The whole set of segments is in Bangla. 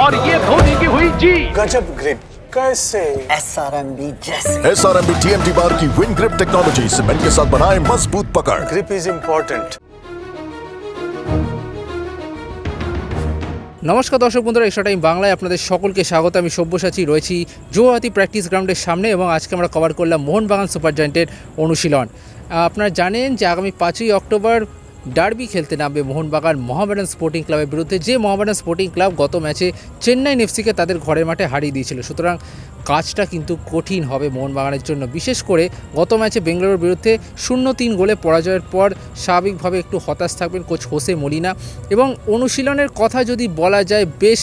और ये धोनी की हुई जीत। गजब ग्रिप कैसे SRMB जैसे SRMB TMT बार की विन ग्रिप टेक्नोलॉजी सीमेंट के साथ बनाए मजबूत पकड़। Grip is important. নমস্কার দর্শক বন্ধুরা, এক্সট্রা টাইম বাংলায় আপনাদের সকলকে স্বাগত। আমি সব্যসাচী রয়েছি জোহাতি প্র্যাকটিস গ্রাউন্ডের সামনে এবং আজকে আমরা কভার করলাম মোহনবাগান সুপার জায়েন্টের অনুশীলন। আপনারা জানেন যে আগামী 5ই অক্টোবর ডার্বি খেলতে নামবে মোহনবাগান মোহামেডান স্পোর্টিং ক্লাবের বিরুদ্ধে, যে মোহামেডান স্পোর্টিং ক্লাব গত ম্যাচে চেন্নাই এফসিকে তাদের ঘরের মাঠে হারিয়ে দিয়েছিল। সুতরাং কাজটা কিন্তু কঠিন হবে মোহনবাগানের জন্য, বিশেষ করে গত ম্যাচে বেঙ্গালুরুর বিরুদ্ধে 0-3 গোলে পরাজয়ের পর স্বাভাবিকভাবে একটু হতাশ থাকবেন কোচ হোসে মলিনা। এবং অনুশীলনের কথা যদি বলা যায়, বেশ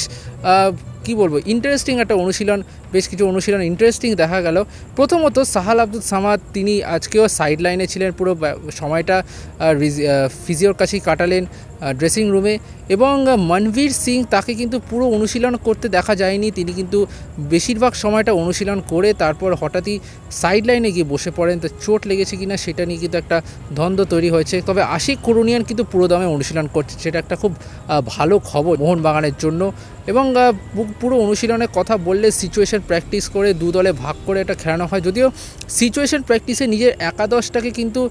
কি বলবো, ইন্টারেস্টিং একটা অনুশীলন, বেশ কিছু অনুশীলন ইন্টারেস্টিং দেখা গেল। প্রথমত সাহাল আব্দুল সামাদ, তিনি আজকেও সাইড লাইনে ছিলেন, পুরো সময়টা ফিজিওর কাছেই কাটালেন ড্রেসিং রুমে। এবং মনভীর সিং, তাকে কিন্তু পুরো অনুশীলন করতে দেখা যায়নি, তিনি কিন্তু বেশিরভাগ সময়টা অনুশীলন করে তারপর হঠাৎই সাইড লাইনে গিয়ে বসে পড়েন। তো চোট লেগেছে কিনা সেটা নিয়ে কিন্তু একটা দ্বন্দ্ব তৈরি হয়েছে। তবে আশিক কুরুনিয়ান কিন্তু পুরো দমে অনুশীলন করছে, সেটা একটা খুব ভালো খবর মোহনবাগানের জন্য। এবং পুরো অনুশীলনের কথা বললে সিচুয়েশন প্র্যাকটিস করে দু দলে ভাগ করে এটা খেলানো হয়, যদিও সিচুয়েশন প্র্যাকটিসে নিজের একাদশটাকে কিন্তু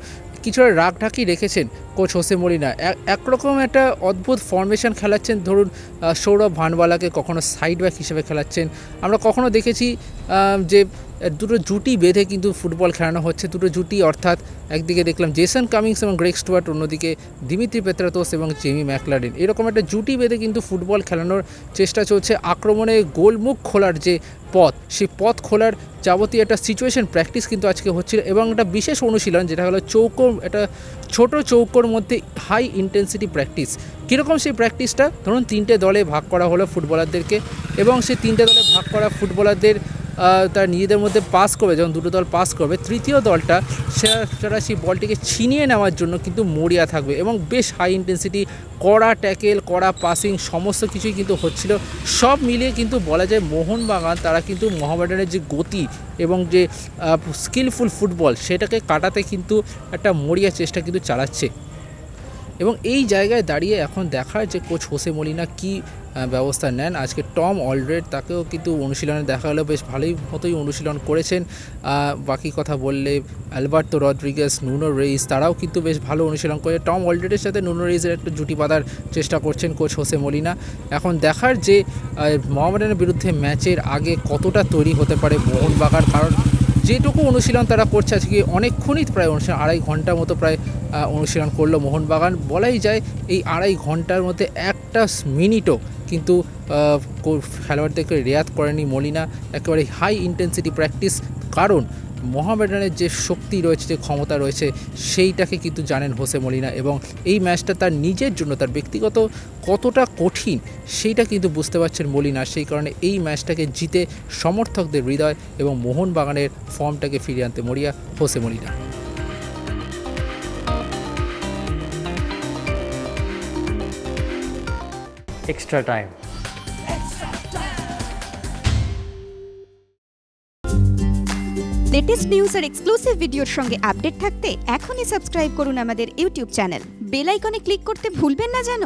কিছুটা রাগ ঢাকি রেখেছেন কোচ হোসে মলিনা। একরকম একটা অদ্ভুত ফরমেশন খেলাচ্ছেন। ধরুন সৌরভ ভানওয়ালাকে কখনো সাইড ব্যাক হিসেবে খেলাচ্ছেন, আমরা কখনো দেখেছি যে দুটো জুটি বেঁধে কিন্তু ফুটবল খেলানো হচ্ছে। দুটো জুটি অর্থাৎ একদিকে দেখলাম জেসন কামিংস এবং গ্রেগ স্টুয়ার্ট, অন্যদিকে দিমিত্রি পেত্রাতোস এবং জেমি ম্যাকলারেন, এরকম একটা জুটি বেঁধে কিন্তু ফুটবল খেলানোর চেষ্টা চলছে। আক্রমণে গোলমুখ খোলার যে পথ, সেই পথ খোলার যাবতীয় একটা সিচুয়েশন প্র্যাকটিস কিন্তু আজকে হচ্ছিল। এবং একটা বিশেষ অনুশীলন যেটা হলো একটা ছোট চৌকোর মধ্যে হাই ইন্টেন্সিটি প্র্যাকটিস। কীরকম সেই প্র্যাকটিসটা, ধরুন 3টে দলে ভাগ করা হলো ফুটবলারদেরকে, এবং সেই 3টে দলে ভাগ করা ফুটবলারদের তার নিজেদের মধ্যে পাস করবে। যখন দুটো দল পাস করবে, তৃতীয় দলটা সেটা সেই বলটিকে ছিনিয়ে নেওয়ার জন্য কিন্তু মরিয়া থাকবে। এবং বেশ হাই ইন্টেন্সিটি, কড়া ট্যাকেল, কড়া পাসিং, সমস্ত কিছুই কিন্তু হচ্ছিল। সব মিলিয়ে কিন্তু বলা যায় মোহনবাগান তারা কিন্তু মোহামেডানের যে গতি এবং যে স্কিলফুল ফুটবল, সেটাকে কাটাতে কিন্তু একটা মরিয়া চেষ্টা কিন্তু চালাচ্ছে। এবং এই জায়গায় দাঁড়িয়ে এখন দেখার যে কোচ হোসে মলিনা কী ব্যবস্থা নেন। আজকে টম অলরেড, তাকেও কিন্তু অনুশীলনে দেখা গেলো বেশ ভালোই মতোই অনুশীলন করেছেন। বাকি কথা বললে অ্যালবার্তো রদ্রিগেস, নুনো রেইস, তারাও কিন্তু বেশ ভালো অনুশীলন করে। টম অলরেডের সাথে নুনো রেইসের একটা জুটি বাঁধার চেষ্টা করছেন কোচ হোসে মলিনা। এখন দেখার যে মোহামেডানের বিরুদ্ধে ম্যাচের আগে কতটা তৈরি হতে পারে মোহনবাগান, কারণ যেটুকু অনুশীলন তারা করছে আজকে অনেকক্ষণই, প্রায় অনুশীলন 2.5 ঘন্টার মতো প্রায় অনুশীলন করলো মোহনবাগান। বলাই যায় এই 2.5 ঘন্টার মধ্যে একটা মিনিটও কিন্তু খেলোয়াড়দেরকে রেয়াত করেনি মলিনা। একেবারে হাই ইন্টেন্সিটি প্র্যাকটিস, কারণ মোহামেডানের যে শক্তি রয়েছে, যে ক্ষমতা রয়েছে, সেইটাকে কিন্তু জানেন হোসে মলিনা। এবং এই ম্যাচটা তার নিজের জন্য, তার ব্যক্তিগত কতটা কঠিন সেইটা কিন্তু বুঝতে পারছেন মলিনা। সেই কারণে এই ম্যাচটাকে জিতে সমর্থকদের হৃদয় এবং মোহনবাগানের ফর্মটাকে ফিরিয়ে আনতে মরিয়া Jose Molina. Extra time. Latest news আর এক্সক্লুসিভ ভিডিওর সঙ্গে আপডেট থাকতে এখনই সাবস্ক্রাইব করুন আমাদের ইউটিউব চ্যানেল। বেল আইকনে ক্লিক করতে ভুলবেন না যেন।